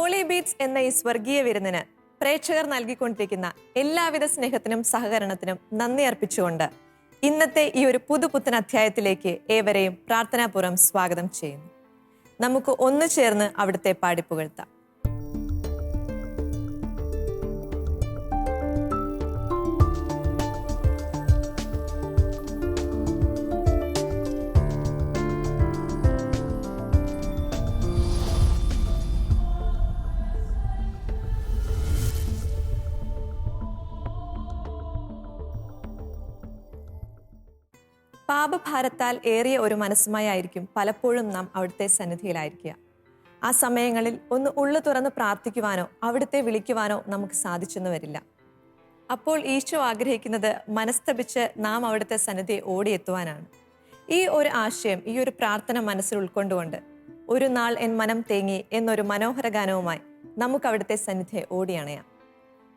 Holy beats എന്ന ഈ സ്വർഗീയ വിരുന്നിന് പ്രേക്ഷകർ നൽകിക്കൊണ്ടിരിക്കുന്ന എല്ലാവിധ സ്നേഹത്തിനും സഹകരണത്തിനും നന്ദി അർപ്പിച്ചുകൊണ്ട് ഇന്നത്തെ ഈ ഒരു പുതുപുത്തൻ അധ്യായത്തിലേക്ക് ഏവരെയും പ്രാർത്ഥനാപൂർവ്വം സ്വാഗതം ചെയ്യുന്നു. നമുക്ക് ഒന്നു ചേർന്ന് അവിടുത്തെ പാടിപ്പുകഴ്ത്താം. പാപഭാരത്താൽ ഏറിയ ഒരു മനസ്സുമായിരിക്കും പലപ്പോഴും നാം അവിടുത്തെ സന്നിധിയിലായിരിക്കുക. ആ സമയങ്ങളിൽ ഒന്ന് ഉള്ളു തുറന്ന് പ്രാർത്ഥിക്കുവാനോ അവിടുത്തെ വിളിക്കുവാനോ നമുക്ക് സാധിച്ചെന്ന് വരില്ല. അപ്പോൾ ഈശോ ആഗ്രഹിക്കുന്നത് മനസ്തപിച്ച് നാം അവിടുത്തെ സന്നിധിയെ ഓടിയെത്തുവാനാണ്. ഈ ഒരു ആശയം, ഈ ഒരു പ്രാർത്ഥന മനസ്സിൽ ഉൾക്കൊണ്ടുകൊണ്ട് ഒരു നാൾ എൻ മനം തേങ്ങി എന്നൊരു മനോഹര ഗാനവുമായി നമുക്ക് അവിടുത്തെ സന്നിധിയെ ഓടിയണയാം.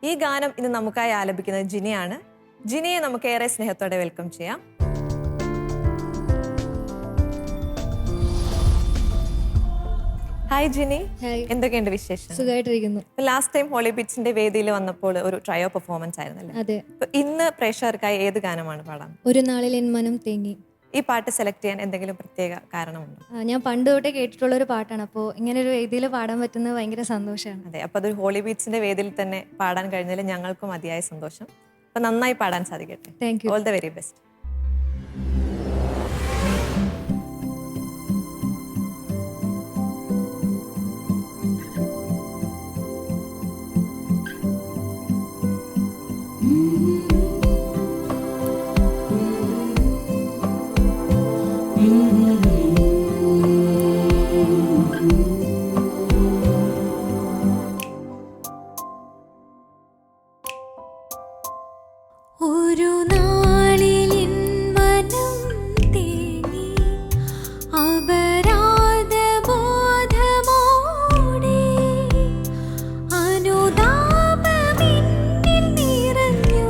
ഈ ഗാനം ഇന്ന് നമുക്കായി ആലപിക്കുന്നത് ജിനിയാണ്. ജിനിയെ നമുക്ക് ഏറെ സ്നേഹത്തോടെ വെൽക്കം ചെയ്യാം. ഹായ് ജിനി, എന്തൊക്കെയുണ്ട് വിശേഷം? സുഖമായിട്ടിരിക്കുന്നു. ലാസ്റ്റ് ടൈം ഹോളി ബീറ്റ്സിന്റെ വേദിയിൽ വന്നപ്പോൾ ഒരു ട്രയോ പെർഫോമൻസ് ആയിരുന്നല്ലേ? അതെ. ഇന്ന് പ്രേക്ഷകർക്കായി ഏത് ഗാനമാണ് പാടാൻ? ഒരു നാളിൽ എൻ മനം തേങ്ങി. ഈ പാട്ട് സെലക്ട് ചെയ്യാൻ എന്തെങ്കിലും പ്രത്യേക കാരണമുണ്ടോ? ഞാൻ പണ്ട് തൊട്ടേ കേട്ടിട്ടുള്ള ഒരു പാട്ടാണ്. അപ്പോൾ ഇങ്ങനെ ഒരു വേദിയിൽ പാടാൻ പറ്റുന്നത് ഭയങ്കര സന്തോഷമാണ്. അതെ, അപ്പൊ അത് ഹോളി ബീറ്റ്സിന്റെ വേദിയിൽ തന്നെ പാടാൻ കഴിഞ്ഞാൽ ഞങ്ങൾക്കും അതിയായ സന്തോഷം. അപ്പൊ നന്നായി പാടാൻ സാധിക്കട്ടെ. Thank you. All the very best. ഒരു നാളിൽ എൻ മനം തേങ്ങി അപരാധബോധമോടെ അനുതാപമെന്നിൽ നിറഞ്ഞു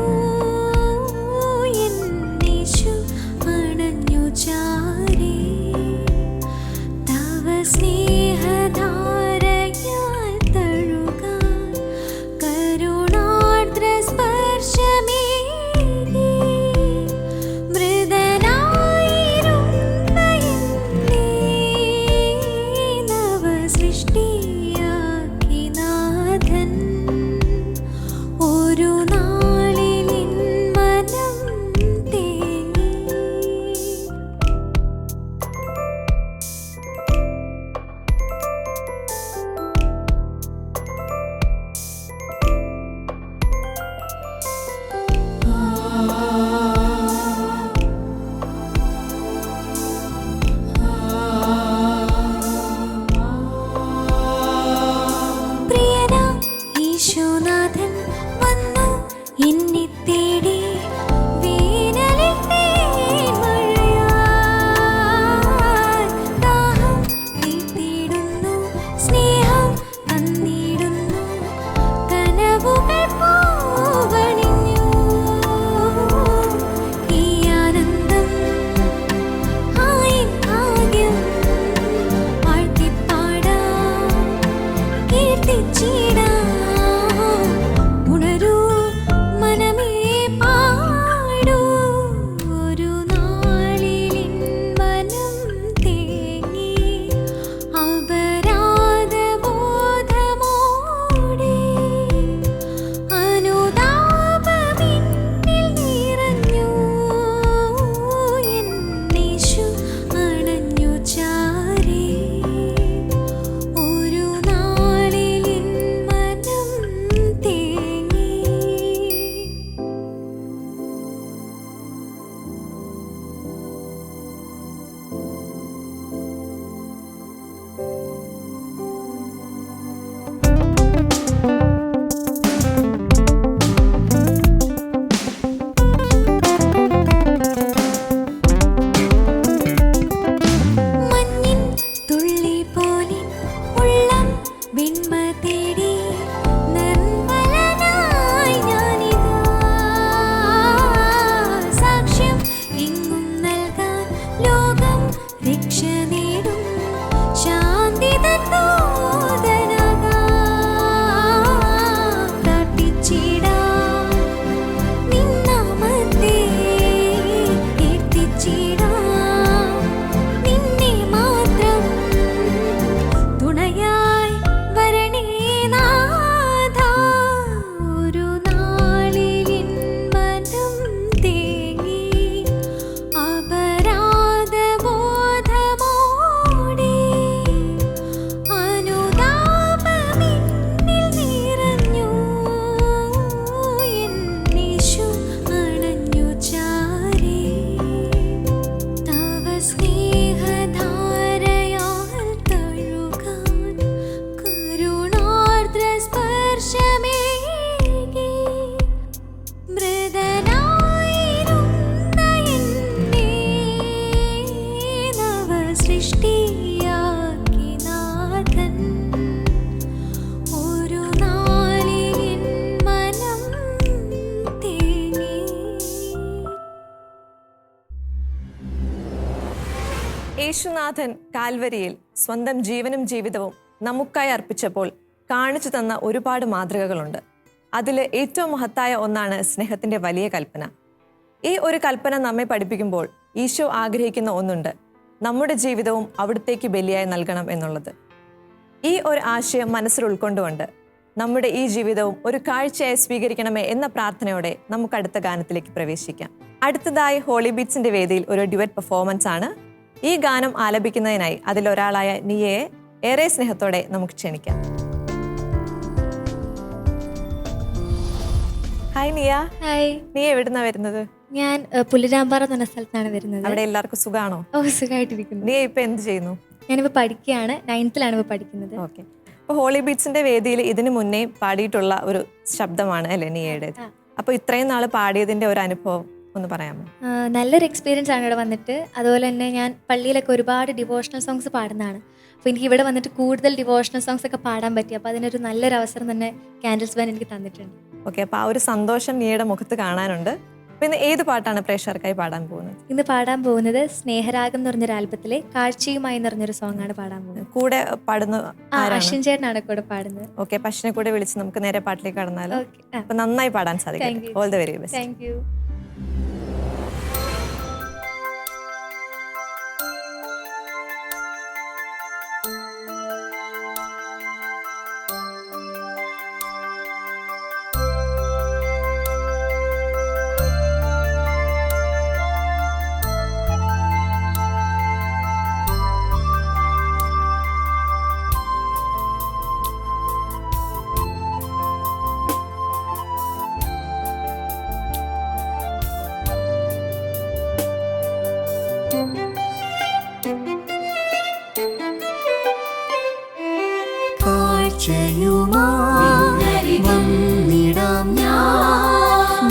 എന്നേശു അണഞ്ഞു ചാരേ തവ സ്നേഹ സ്നേഹധാരയാൽ തഴുകാൻ കരുണാർദ്ര സ്പർശമേകി മൃദനായിരുന്ന എന്നെ നവസൃഷ്ടിയാക്കി നാഥൻ ഒരു നാളിൽ എൻ മനം തേങ്ങി. യേശുനാഥൻ കാൽവരിയിൽ സ്വന്തം ജീവനും ജീവിതവും നമുക്കായി അർപ്പിച്ചപ്പോൾ കാണിച്ചു തന്ന ഒരുപാട് മാതൃകകളുണ്ട്. അതിൽ ഏറ്റവും മഹത്തായ ഒന്നാണ് സ്നേഹത്തിൻ്റെ വലിയ കൽപ്പന. ഈ ഒരു കൽപ്പന നമ്മെ പഠിപ്പിക്കുമ്പോൾ ഈശോ ആഗ്രഹിക്കുന്ന ഒന്നുണ്ട്, നമ്മുടെ ജീവിതവും അവിടുത്തേക്ക് ബലിയായി നൽകണം എന്നുള്ളത്. ഈ ഒരു ആശയം മനസ്സിൽ ഉൾക്കൊണ്ടുകൊണ്ട് നമ്മുടെ ഈ ജീവിതവും ഒരു കാഴ്ചയായി സ്വീകരിക്കണമേ എന്ന പ്രാർത്ഥനയോടെ നമുക്ക് അടുത്ത ഗാനത്തിലേക്ക് പ്രവേശിക്കാം. അടുത്തതായി ഹോളി ബീറ്റ്സിന്റെ വേദിയിൽ ഒരു ഡ്യുവറ്റ് പെർഫോമൻസ് ആണ്. ഈ ഗാനം ആലപിക്കുന്നതിനായി അതിലൊരാളായ നിയയെ ഏറെ സ്നേഹത്തോടെ നമുക്ക് ക്ഷണിക്കാം. ഹായ് നിയ. ഹായ്, നീ എവിടുന്നാ വരുന്നത്? ഞാൻ പുല്ലരാമ്പാറ എന്ന് പറഞ്ഞ സ്ഥലത്താണ് വരുന്നത്. അവിടെ എല്ലാവർക്കും സുഖാണോ? ഓ, സുഖമായിട്ടിരിക്കുന്നു. നീ ഇപ്പൊ എന്ത് ചെയ്യുന്നു? ഞാനിപ്പോൾ പഠിക്കുകയാണ്, 9th ഇപ്പോൾ പഠിക്കുന്നത്. ഓക്കെ. അപ്പൊ ഹോളി ബീറ്റ്സിന്റെ വേദിയിൽ ഇതിനു മുന്നേ പാടിയിട്ടുള്ള ഒരു ശബ്ദമാണ് അല്ലേ നിയയുടെ? അപ്പൊ ഇത്രയും നാള് പാടിയതിന്റെ ഒരു അനുഭവം ഒന്ന് പറയാമോ? നല്ലൊരു എക്സ്പീരിയൻസ് ആണ് ഇവിടെ വന്നിട്ട്. അതുപോലെ തന്നെ ഞാൻ പള്ളിയിലൊക്കെ ഒരുപാട് ഡിവോഷണൽ സോങ്സ് പാടുന്നതാണ്. അപ്പോൾ എനിക്ക് ഇവിടെ വന്നിട്ട് കൂടുതൽ ഡിവോഷണൽ സോങ്സ് ഒക്കെ പാടാൻ പറ്റി. അപ്പോൾ അതിനൊരു നല്ലൊരു അവസരം തന്നെ കാൻഡിൽസ് ബാൻഡ് എനിക്ക് തന്നിട്ടുണ്ട്. ഓക്കെ. അപ്പോൾ ആ ഒരു സന്തോഷം നീയുടെ മുഖത്ത് കാണാനുണ്ട്. പിന്നെ ഏത് പാട്ടാണ് പ്രേക്ഷകർക്കായി പാടാൻ പോകുന്നത്? ഇന്ന് പാടാൻ പോകുന്നത് സ്നേഹരാഗം എന്ന് പറഞ്ഞൊരു ആൽബത്തിലെ കാഴ്ചയുമായി എന്ന് പറഞ്ഞൊരു സോങ് ആണ് പാടാൻ പോകുന്നത്. കൂടെ പാടുന്ന അശ്വിൻ ചേട്ടനാണ് കൂടെ പാടുന്നത്. ഓക്കെ. പശ്ചിനെ കൂടെ വിളിച്ച് നമുക്ക് നേരെ പാട്ടിലേക്ക് കടന്നാലോ? ഓക്കെ. അപ്പൊ നന്നായി പാടാൻ സാധിക്കും. All the very best. Thank you.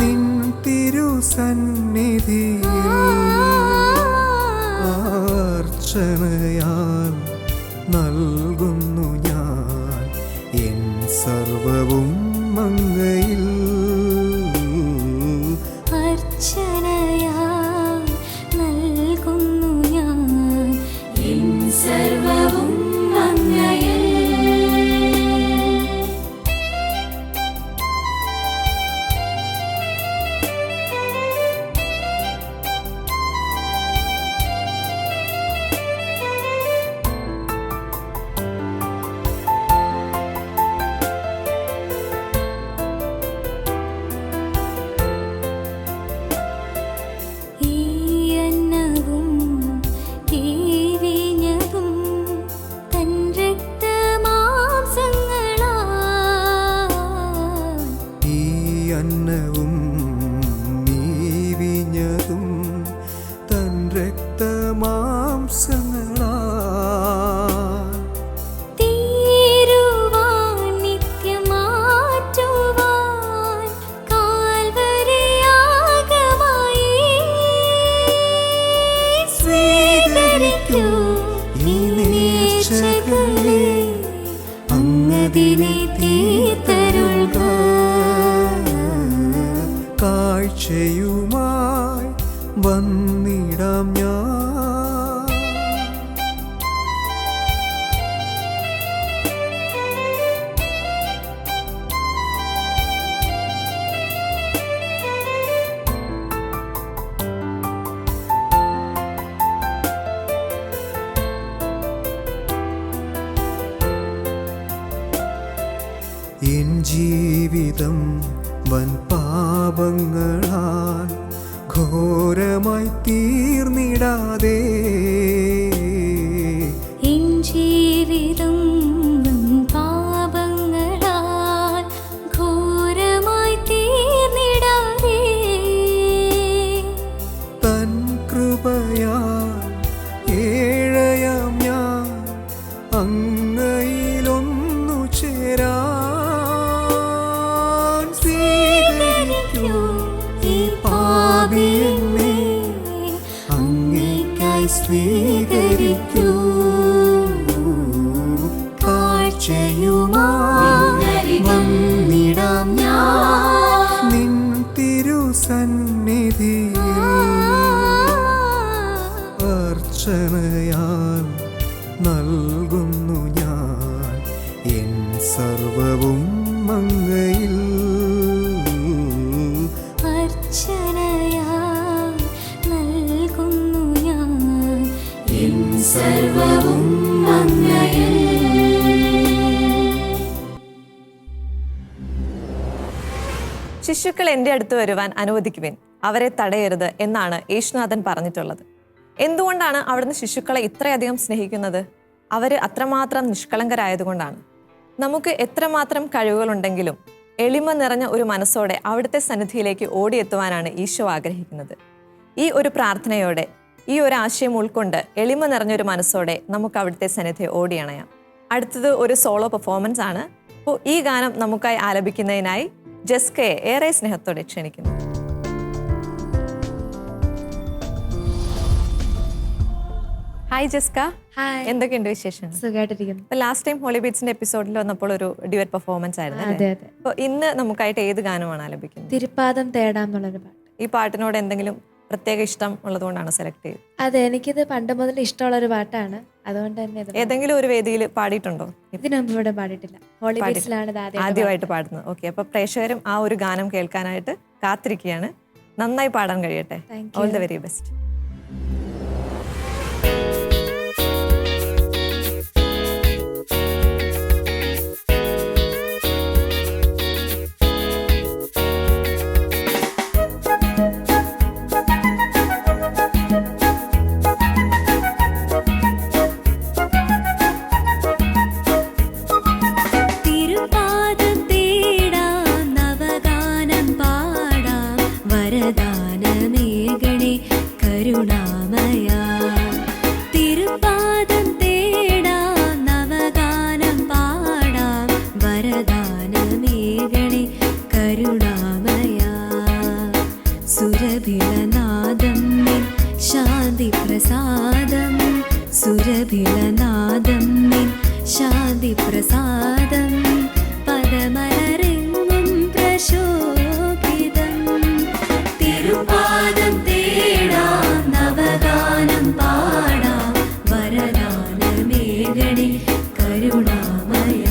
നിൻ തിരുസന്നിധിയിൽ അർച്ചനയാൽ നൽകുന്നു ഞാൻ എൻ സർവവും അങ്ങയിൽ. അർച്ചനയാൽ നൽകുന്നു ഞാൻ എൻ സർവവും അങ്ങയിൽ. കാഴ്ചയുമായി വന്നിടാം ഞാൻ. എൻ ജീവിതം വൻ പാപങ്ങളാൽ ഘോരമായി തീർന്നിടാതെ എൻ ജീവിതം വൻ പാപങ്ങളാൽ ഘോരമായി തീർന്നിടാതെ തൻ കൃപയാൽ സ്വീകരിക്കൂ. കാഴ്ചയുമായി വന്നിടാം ഞാൻ നിൻ തിരുസന്നിധിയിൽ. അർച്ചനയാൽ നൽകുന്നു ഞാൻ എൻ സർവവും അങ്ങയിൽ. അർച്ചനയാൽ നൽകുന്നു ഞാൻ എൻ സർവവും അങ്ങയിൽ. ശിശുക്കൾ എൻ്റെ അടുത്ത് വരുവാൻ അനുവദിക്കുവിൻ, അവരെ തടയരുത് എന്നാണ് യേശുനാഥൻ പറഞ്ഞിട്ടുള്ളത്. എന്തുകൊണ്ടാണ് അവിടുന്ന് ശിശുക്കളെ ഇത്രയധികം സ്നേഹിക്കുന്നത്? അവർ അത്രമാത്രം നിഷ്കളങ്കരായതുകൊണ്ടാണ്. നമുക്ക് എത്രമാത്രം കഴിവുകളുണ്ടെങ്കിലും എളിമ നിറഞ്ഞ ഒരു മനസ്സോടെ അവിടുത്തെ സന്നിധിയിലേക്ക് ഓടിയെത്തുവാനാണ് ഈശോ ആഗ്രഹിക്കുന്നത്. ഈ ഒരു പ്രാർത്ഥനയോടെ, ഈ ഒരു ആശയം ഉൾക്കൊണ്ട് എളിമ നിറഞ്ഞൊരു മനസ്സോടെ നമുക്ക് അവിടുത്തെ സന്നിധിയെ ഓടിയണയാം. അടുത്തത് ഒരു സോളോ പെർഫോമൻസ് ആണ്. അപ്പോൾ ഈ ഗാനം നമുക്കായി ആലപിക്കുന്നതിനായി ജസ്കയെ ഏറെ സ്നേഹത്തോടെ ക്ഷണിക്കുന്നു. ഹായ് ജസ്ക, ഹായ്, എന്തൊക്കെയുണ്ട് വിശേഷം? സുഖമായിട്ടിരിക്കുന്നു. ഇപ്പൊ ലാസ്റ്റ് ടൈം ഹോളി ബീറ്റ്സിന്റെ എപ്പിസോഡിൽ വന്നപ്പോൾ ഒരു ഡ്യുവറ്റ് പെർഫോമൻസ് ആയിരുന്നു അതെ അല്ലേ? അതെ, അപ്പോൾ ഇന്ന് നമുക്കായിട്ട് ഏത് ഗാനമാണ് ആലപിക്കുന്നത്? തിരുപ്പാദം തേടാം എന്നുള്ളൊരു പാട്ട്. ഈ പാട്ടിനോട് എന്തെങ്കിലും പ്രത്യേക ഇഷ്ടം ഉള്ളതുകൊണ്ടാണ് സെലക്ട് ചെയ്തത്? അതെ, എനിക്കിത് പണ്ട് മുതൽ ഇഷ്ടമുള്ളൊരു പാട്ടാണ്. അതുകൊണ്ട് തന്നെ ഇത് ഏതെങ്കിലും ഒരു വേദിയിൽ പാടിയിട്ടുണ്ടോ? ഇതിനു മുമ്പ് ഇവിടെ പാടിയിട്ടില്ല. ഹോളി ബീറ്റ്സിലാണ് ഇത് ആദ്യമായിട്ട് പാടുന്നത്. ഓക്കെ, അപ്പൊ പ്രേക്ഷകരും ആ ഒരു ഗാനം കേൾക്കാനായിട്ട് കാത്തിരിക്കുകയാണ്. നന്നായി പാടാൻ കഴിയട്ടെ. Thank all you. The very best. വരദാനമേകണേ കരുണാമയ. തിരുപാദം തേടാം നവഗാനം പാടാം വരദാനമേകണേ കരുണാമയ. സുരഭിളനാദം നിൻ ശാന്തി പ്രസാദം, സുരഭിളനാദം നിൻ ശാന്തി പ്രസാദം, പദമലരെങ്ങും പ്രശോഭിതം. തിരുപാദം തേടാം നവഗാനം പാടാം വരദാനമേകണേ കരുണാമയ.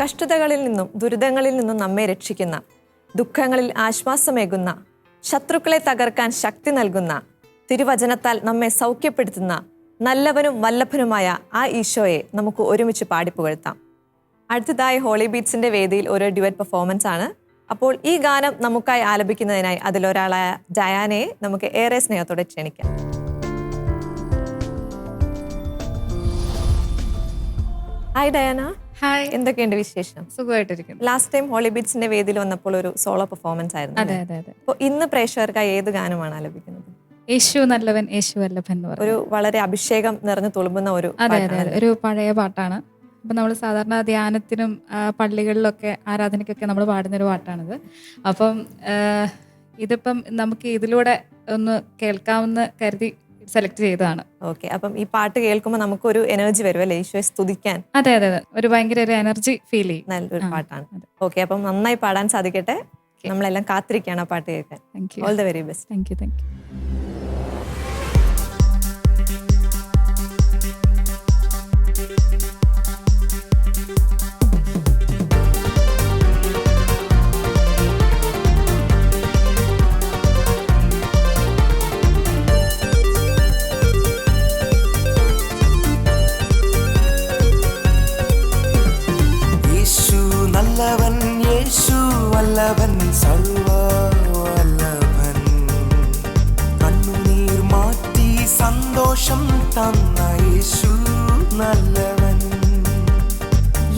കഷ്ടതകളിൽ നിന്നും ദുരിതങ്ങളിൽ നിന്നും നമ്മെ രക്ഷിക്കുന്ന, ദുഃഖങ്ങളിൽ ആശ്വാസമേകുന്ന, ശത്രുക്കളെ തകർക്കാൻ ശക്തി നൽകുന്ന, തിരുവചനത്താൽ നമ്മെ സൗഖ്യപ്പെടുത്തുന്ന നല്ലവനും വല്ലഭനുമായ ആ ഈശോയെ നമുക്ക് ഒരുമിച്ച് പാടിപ്പുകഴ്ത്താം. അടുത്തതായി ഹോളി ബീറ്റ്സിന്റെ വേദിയിൽ ഒരു ഡ്യുവറ്റ് പെർഫോമൻസ് ആണ്. അപ്പോൾ ഈ ഗാനം നമുക്കായി ആലപിക്കുന്നതിനായി അതിലൊരാളായ ഡയാനയെ നമുക്ക് ഏറെ സ്നേഹത്തോടെ ക്ഷണിക്കാം. Hi Diana. ഹായ്, എന്തൊക്കെയുണ്ട് വിശേഷം? സുഖമായിട്ടിരിക്കുന്നു. ലാസ്റ്റ് ടൈം ഹോളി ബീറ്റ്സിന്റെ വേദിയിൽ വന്നപ്പോൾ ഒരു സോളോ പെർഫോമൻസ് ആയിരുന്നു. അതെ അതെ അതെ. അപ്പോൾ ഇന്ന് പ്രേക്ഷകർക്കായി ഏത് ഗാനമാണ് ആലപിക്കുന്നത്? യേശു നല്ലവൻ യേശു വല്ലഭൻ എന്ന് പറഞ്ഞു. ഒരു വളരെ അഭിഷേകം നിറഞ്ഞു തുളുമ്പുന്ന ഒരു അതെ അതെ അതെ, ഒരു പഴയ പാട്ടാണ്. അപ്പം നമ്മൾ സാധാരണ ധ്യാനത്തിനും പള്ളികളിലൊക്കെ ആരാധനയ്ക്കൊക്കെ നമ്മൾ പാടുന്നൊരു പാട്ടാണിത്. അപ്പം ഇതിപ്പം നമുക്ക് ഇതിലൂടെ ഒന്ന് കേൾക്കാമെന്ന് കരുതി സെലക്ട് ചെയ്തതാണ്. ഓക്കെ, അപ്പം ഈ പാട്ട് കേൾക്കുമ്പോൾ നമുക്കൊരു എനർജി വരും അല്ലേ, ഈശോയെ സ്തുതിക്കാൻ? അതെ അതെ അതെ, ഒരു ഭയങ്കര ഒരു എനർജി ഫീൽ ചെയ്യും. നല്ലൊരു പാട്ടാണ്. ഓക്കെ, അപ്പം നന്നായി പാടാൻ സാധിക്കട്ടെ. നമ്മളെല്ലാം കാത്തിരിക്കുകയാണ് ആ പാട്ട് കേൾക്കാൻ. Thank you. All the very best. Thank you thank you. നല്ലവൻ യേശു വല്ലഭൻ സർവവല്ലഭൻ, കണ്ണുനീർ മാറ്റി സന്തോഷം തന്ന യേശു നല്ലവൻ.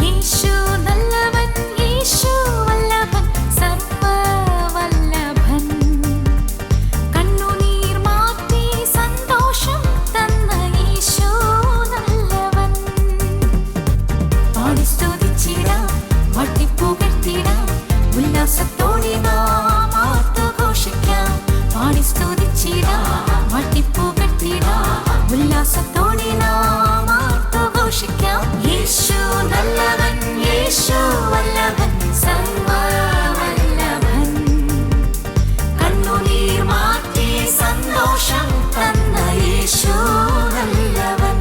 യേശു നല്ലവൻ യേശു വല്ലഭൻ സർവവല്ലഭൻ, കണ്ണുനീർ മാറ്റി സന്തോഷം തന്ന യേശു നല്ലവൻ. പാടി സ്തുതിച്ചിടാം, വാഴ്ത്തിപ്പുകഴ്ത്തിടാം, ഉല്ലാസത്തോടെ നാം ആർത്തുഘോഷിക്കാം. പാടി സ്തുതിച്ചിടാം, വാഴ്ത്തിപ്പുകഴ്ത്തിടാം, ഉല്ലാസത്തോടെ നാം ആർത്തുഘോഷിക്കാം. യേശു നല്ലവൻ യേശു വല്ലഭൻ സർവവല്ലഭൻ, കണ്ണുനീർ മാറ്റി സന്തോഷം തന്ന യേശു നല്ലവൻ.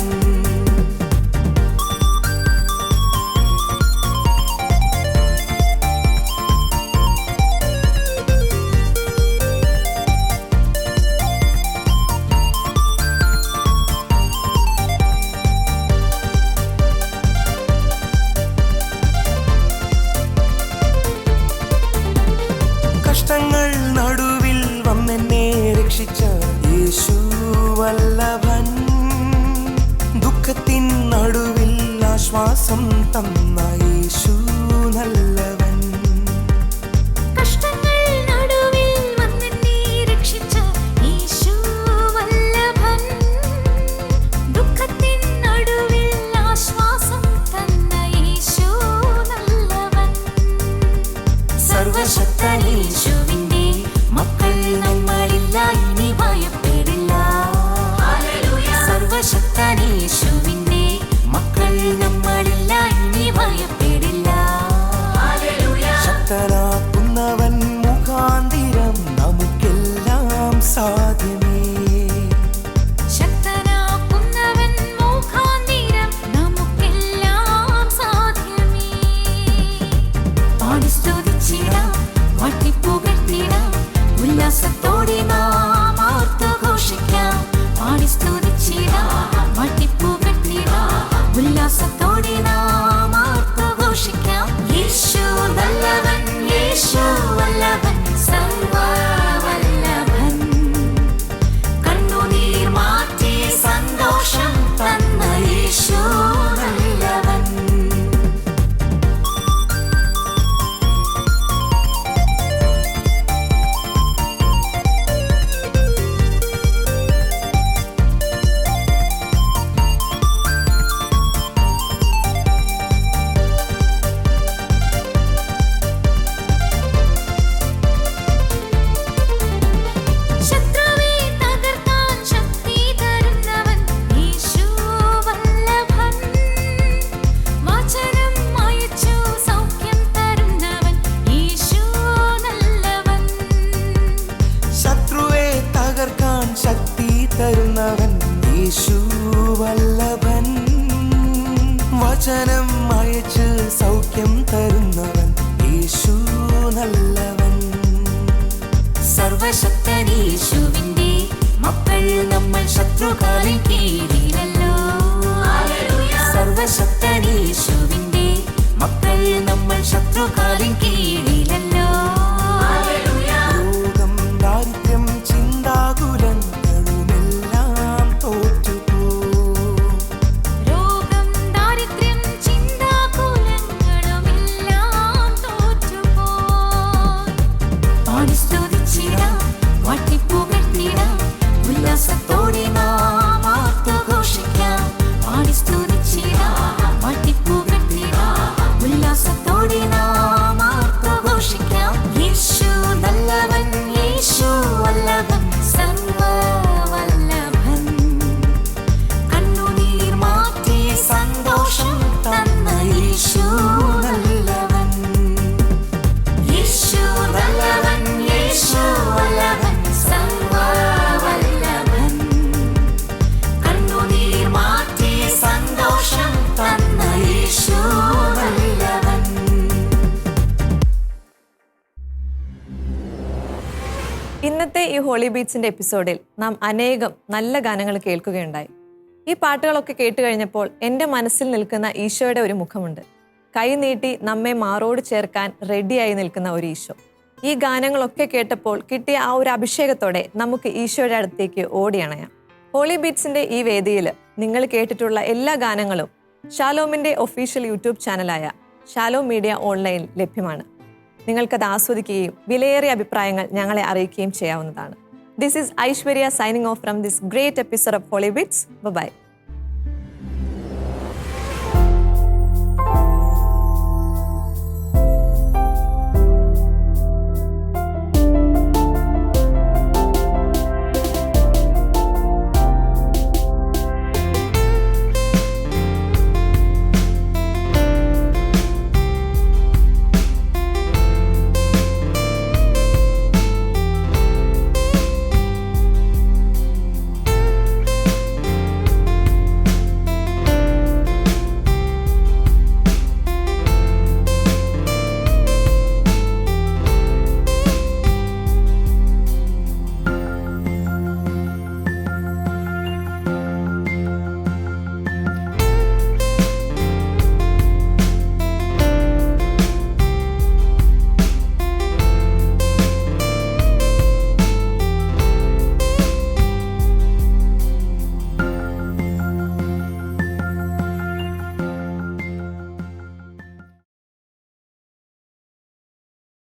കഷ്ടങ്ങൾ നടുവിൽ വന്നെന്നെ രക്ഷിച്ച യേശു വല്ലഭൻ, ദുഃഖത്തിൻ നടുവിൽ ആശ്വാസം തന്ന യേശു നല്ലവൻ. കഷ്ടങ്ങൾ നടുവിൽ വന്നെന്നെ രക്ഷിച്ച യേശു വല്ലഭൻ, ദുഃഖത്തിൻ നടുവിൽ ആശ്വാസം തന്ന യേശു നല്ലവൻ. സർവശക്തൻ യേശുവിന്റെ മക്കൾ നമ്മളില്ല, ഇനി ഭയപ്പെടില്ല. സർവശക്തൻ യേശുവിന്റെ മക്കൾ നമ്മളില്ല, ഇനി ഭയപ്പെടില്ല. സർവശക്തൻ യേശുവിന്റെ മക്കൾ നമ്മൾ ശത്രുകാലിൻ കീഴിലല്ലോ. രോഗം ദാരിദ്ര്യം ചിന്താകുലങ്ങളുമെല്ലാം തോറ്റുപോ. രോഗം ദാരിദ്ര്യം ചിന്താകുലങ്ങളുമെല്ലാം തോറ്റുപോയി. പാടി സ്തുതിച്ചിടാം, വാഴ്ത്തിപ്പുകഴ്ത്തിടാം, ഉല്ലാസത്തോടെ നാം ആർത്തുഘോഷിക്കാം. പാടി സ്തുതിച്ചിടാം, വാഴ്ത്തിപ്പുകഴ്ത്തിടാം, ഉല്ലാസത്തോടെ നാം ആർത്തുഘോഷിക്കാം. യേശു നല്ലവൻ, യേശു വല്ലഭൻ, സർവ്വവല്ലഭൻ. കണ്ണുനീർ മാറ്റി സന്തോഷം തന്ന യേശു നല്ലവൻ. യേശു നല്ലവൻ, യേശു വല്ലഭൻ, സർവ്വവല്ലഭൻ. കണ്ണുനീർ മാറ്റി സന്തോഷം തന്ന യേശു നല്ലവൻ. ഇന്നത്തെ ഈ ഹോളി ബീറ്റ്സിന്റെ എപ്പിസോഡിൽ നാം അനേകം നല്ല ഗാനങ്ങൾ കേൾക്കുകയുണ്ടായി. ഈ പാട്ടുകളൊക്കെ കേട്ട് കഴിഞ്ഞപ്പോൾ എൻ്റെ മനസ്സിൽ നിൽക്കുന്ന ഈശോയുടെ ഒരു മുഖമുണ്ട്. കൈ നീട്ടി നമ്മെ മാറോട് ചേർക്കാൻ റെഡിയായി നിൽക്കുന്ന ഒരു ഈശോ. ഈ ഗാനങ്ങളൊക്കെ കേട്ടപ്പോൾ കിട്ടിയ ആ ഒരു അഭിഷേകത്തോടെ നമുക്ക് ഈശോയുടെ അടുത്തേക്ക് ഓടിയണയാം. ഹോളി ബീറ്റ്സിന്റെ ഈ വേദിയിൽ നിങ്ങൾ കേട്ടിട്ടുള്ള എല്ലാ ഗാനങ്ങളും ഷാലോമിന്റെ ഒഫീഷ്യൽ യൂട്യൂബ് ചാനലായ ഷാലോം മീഡിയ ഓൺലൈനിൽ ലഭ്യമാണ്. നിങ്ങൾക്കത് ആസ്വദിക്കുകയും വിലയേറിയ അഭിപ്രായങ്ങൾ ഞങ്ങളെ അറിയിക്കുകയും ചെയ്യാവുന്നതാണ്. This is Aishwarya signing off from this great episode of Holy Bits. Bye-bye.